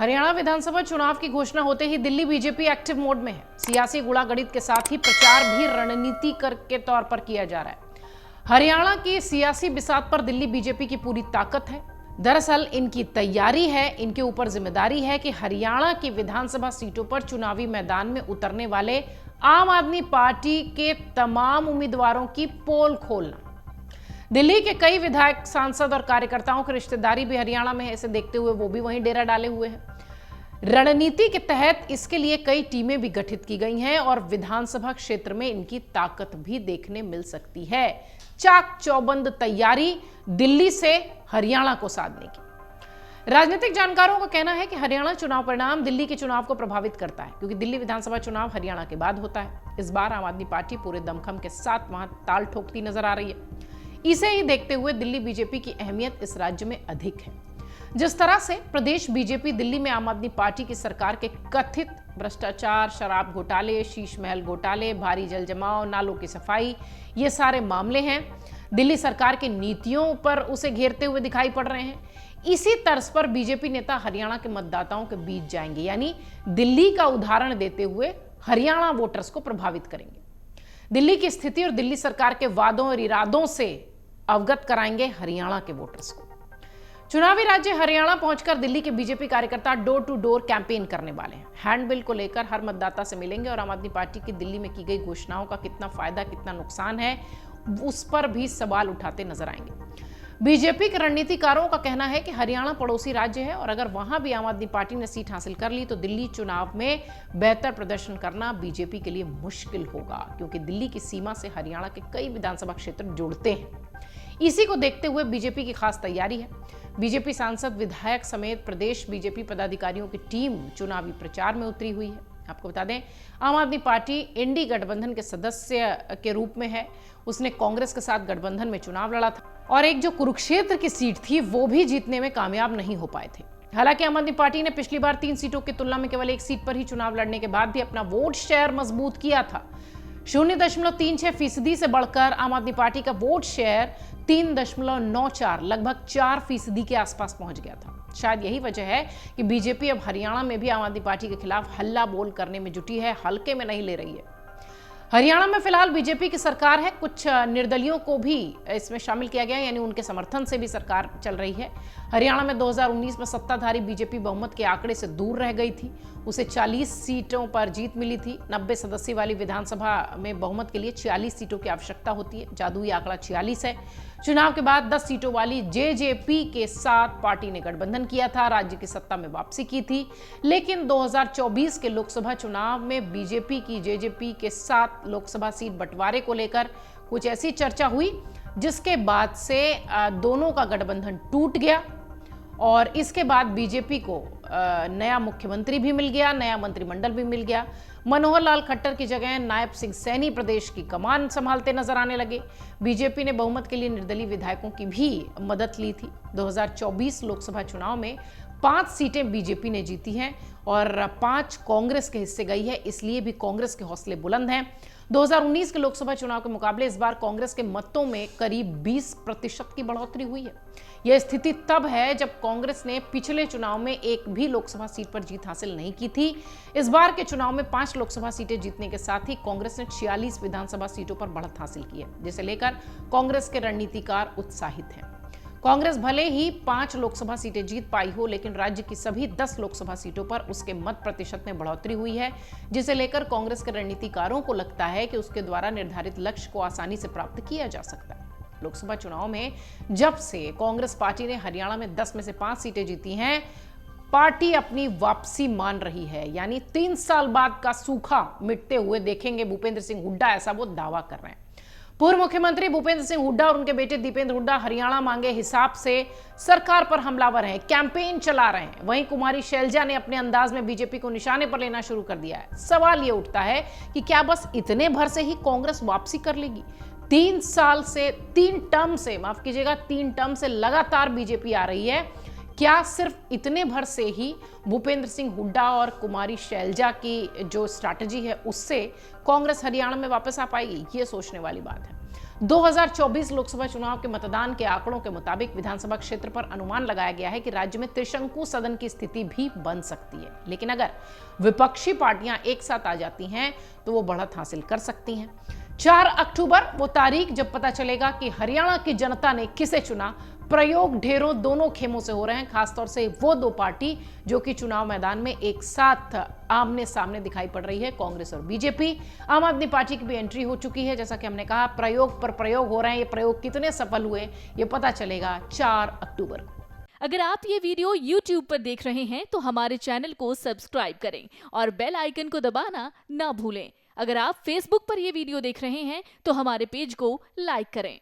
हरियाणा विधानसभा चुनाव की घोषणा होते ही दिल्ली बीजेपी एक्टिव मोड में है। सियासी गुड़ागड़ित के साथ ही प्रचार भी रणनीति के तौर पर किया जा रहा है। हरियाणा की सियासी बिसात पर दिल्ली बीजेपी की पूरी ताकत है। दरअसल इनकी तैयारी है, इनके ऊपर जिम्मेदारी है कि हरियाणा की विधानसभा सीटों पर चुनावी मैदान में उतरने वाले आम आदमी पार्टी के तमाम उम्मीदवारों की पोल खोलना। दिल्ली के कई विधायक, सांसद और कार्यकर्ताओं की रिश्तेदारी भी हरियाणा में है। इसे देखते हुए वो भी वहीं डेरा डाले हुए हैं। रणनीति के तहत इसके लिए कई टीमें भी गठित की गई हैं और विधानसभा क्षेत्र में इनकी ताकत भी देखने मिल सकती है। चाक चौबंद तैयारी दिल्ली से हरियाणा को साधने की। राजनीतिक जानकारों का कहना है कि हरियाणा चुनाव परिणाम दिल्ली के चुनाव को प्रभावित करता है, क्योंकि दिल्ली विधानसभा चुनाव हरियाणा के बाद होता है। इस बार आम आदमी पार्टी पूरे दमखम के साथ वहां ताल ठोकती नजर आ रही है। इसे ही देखते हुए दिल्ली बीजेपी की अहमियत इस राज्य में अधिक है। जिस तरह से प्रदेश बीजेपी दिल्ली में आम आदमी पार्टी की सरकार के कथित भ्रष्टाचार, शराब घोटाले, शीश महल घोटाले, भारी जल जमाव, नालों की सफाई, ये सारे मामले हैं, दिल्ली सरकार की नीतियों पर उसे घेरते हुए दिखाई पड़ रहे हैं। इसी तर्ज पर बीजेपी नेता हरियाणा के मतदाताओं के बीच जाएंगे, यानी दिल्ली का उदाहरण देते हुए हरियाणा वोटर्स को प्रभावित करेंगे। दिल्ली की स्थिति और दिल्ली सरकार के वादों और इरादों से अवगत कराएंगे हरियाणा के वोटर्स को। चुनावी राज्य हरियाणा पहुंचकर दिल्ली के बीजेपी कार्यकर्ता डोर टू डोर कैंपेन करने वाले हैं। हैंडबिल को लेकर हर मतदाता से मिलेंगे और आम आदमी पार्टी की दिल्ली में की गई घोषणाओं का कितना फायदा, कितना नुकसान है, उस पर भी सवाल उठाते नजर आएंगे। बीजेपी के रणनीतिकारों का कहना है कि हरियाणा पड़ोसी राज्य है और अगर वहां भी आम आदमी पार्टी ने सीट हासिल कर ली तो दिल्ली चुनाव में बेहतर प्रदर्शन करना बीजेपी के लिए मुश्किल होगा, क्योंकि दिल्ली की सीमा से हरियाणा के कई विधानसभा क्षेत्र जुड़ते हैं। इसी को देखते हुए बीजेपी की खास तैयारी है। बीजेपी सांसद, विधायक समेत प्रदेश बीजेपी पदाधिकारियों की टीम चुनावी प्रचार में उतरी हुई है। आपको बता दें, आम आदमी पार्टी इंडी गठबंधन के सदस्य के रूप में है। उसने कांग्रेस के साथ गठबंधन में चुनाव लड़ा था और एक जो कुरुक्षेत्र की सीट थी वो भी जीतने में कामयाब नहीं हो पाए थे। हालांकि आम आदमी पार्टी ने पिछली बार 3 सीटों की तुलना में केवल 1 सीट पर ही चुनाव लड़ने के बाद भी अपना वोट शेयर मजबूत किया था। 0.36% से बढ़कर आम आदमी पार्टी का वोट शेयर 3.94, लगभग 4% के आसपास पहुंच गया था। शायद यही वजह है कि बीजेपी अब हरियाणा में भी आम आदमी पार्टी के खिलाफ हल्ला बोल करने में जुटी है, हल्के में नहीं ले रही है। हरियाणा में फिलहाल बीजेपी की सरकार है। कुछ निर्दलियों को भी इसमें शामिल किया गया, यानी उनके समर्थन से भी सरकार चल रही है। हरियाणा में 2019 में सत्ताधारी बीजेपी बहुमत के आंकड़े से दूर रह गई थी। उसे 40 सीटों पर जीत मिली थी। 90 सदस्य वाली विधानसभा में बहुमत के लिए 46 सीटों की आवश्यकता होती है। जादुई आंकड़ा 46 है। चुनाव के बाद 10 सीटों वाली जेजेपी के साथ पार्टी ने गठबंधन किया था, राज्य की सत्ता में वापसी की थी। लेकिन 2024 के लोकसभा चुनाव में बीजेपी की जेजेपी के साथ लोकसभा सीट बंटवारे को लेकर कुछ ऐसी चर्चा हुई जिसके बाद से दोनों का गठबंधन टूट गया और इसके बाद बीजेपी को नया मुख्यमंत्री भी मिल गया, नया मंत्रिमंडल भी मिल गया। मनोहर लाल खट्टर की जगह नायब सिंह सैनी प्रदेश की कमान संभालते नजर आने लगे। बीजेपी ने बहुमत के लिए निर्दलीय विधायकों की भी मदद ली थी। 2024 लोकसभा चुनाव में 5 सीटें बीजेपी ने जीती हैं और 5 कांग्रेस के हिस्से गई है, इसलिए भी कांग्रेस के हौसले बुलंद हैं। 2019 के लोकसभा चुनाव के मुकाबले इस बार कांग्रेस के मतों में करीब 20% की बढ़ोतरी हुई है। यह स्थिति तब है जब कांग्रेस ने पिछले चुनाव में एक भी लोकसभा सीट पर जीत हासिल नहीं की थी। इस बार के चुनाव में 5 लोकसभा सीटें जीतने के साथ ही कांग्रेस ने 46 विधानसभा सीटों पर बढ़त हासिल की है, जिसे लेकर कांग्रेस के रणनीतिकार उत्साहित हैं। कांग्रेस भले ही 5 लोकसभा सीटें जीत पाई हो, लेकिन राज्य की सभी 10 लोकसभा सीटों पर उसके मत प्रतिशत में बढ़ोतरी हुई है, जिसे लेकर कांग्रेस के रणनीतिकारों को लगता है कि उसके द्वारा निर्धारित लक्ष्य को आसानी से प्राप्त किया जा सकता है। लोकसभा चुनाव में जब से कांग्रेस पार्टी ने हरियाणा में 10 में से 5 सीटें जीती हैं, पार्टी अपनी वापसी मान रही है, यानी 3 साल बाद का सूखा मिटते हुए देखेंगे भूपेंद्र सिंह हुड्डा, ऐसा वो दावा कर रहे हैं। पूर्व मुख्यमंत्री भूपेंद्र सिंह हुड्डा और उनके बेटे दीपेंद्र हुड्डा हरियाणा मांगे हिसाब से सरकार पर हमलावर हैं, कैंपेन चला रहे हैं। वहीं कुमारी शैलजा ने अपने अंदाज में बीजेपी को निशाने पर लेना शुरू कर दिया है। सवाल यह उठता है कि क्या बस इतने भर से ही कांग्रेस वापसी कर लेगी? 3 टर्म से लगातार बीजेपी आ रही है। क्या सिर्फ इतने भर से ही भूपेंद्र सिंह हुड्डा और कुमारी शैलजा की जो स्ट्रैटेजी है उससे कांग्रेस हरियाणा में वापस आ पाएगी? ये सोचने वाली बात है। 2024 लोकसभा चुनाव के मतदान के आंकड़ों के मुताबिक विधानसभा क्षेत्र पर अनुमान लगाया गया है कि राज्य में त्रिशंकु सदन की स्थिति भी बन सकती है। लेकिन अगर विपक्षी पार्टियां एक साथ आ जाती हैं तो वो बढ़त हासिल कर सकती हैं। 4 अक्टूबर वो तारीख जब पता चलेगा कि हरियाणा की जनता ने किसे चुना। प्रयोग ढेरों दोनों खेमों से हो रहे हैं, खासतौर से वो दो पार्टी जो कि चुनाव मैदान में एक साथ आमने सामने दिखाई पड़ रही है, कांग्रेस और बीजेपी। आम आदमी पार्टी की भी एंट्री हो चुकी है। जैसा कि हमने कहा, प्रयोग पर प्रयोग हो रहे हैं। ये प्रयोग कितने सफल हुए ये पता चलेगा 4 अक्टूबर को। अगर आप ये वीडियो YouTube पर देख रहे हैं तो हमारे चैनल को सब्सक्राइब करें और बेल आइकन को दबाना ना भूलें। अगर आप Facebook पर ये वीडियो देख रहे हैं तो हमारे पेज को लाइक करें।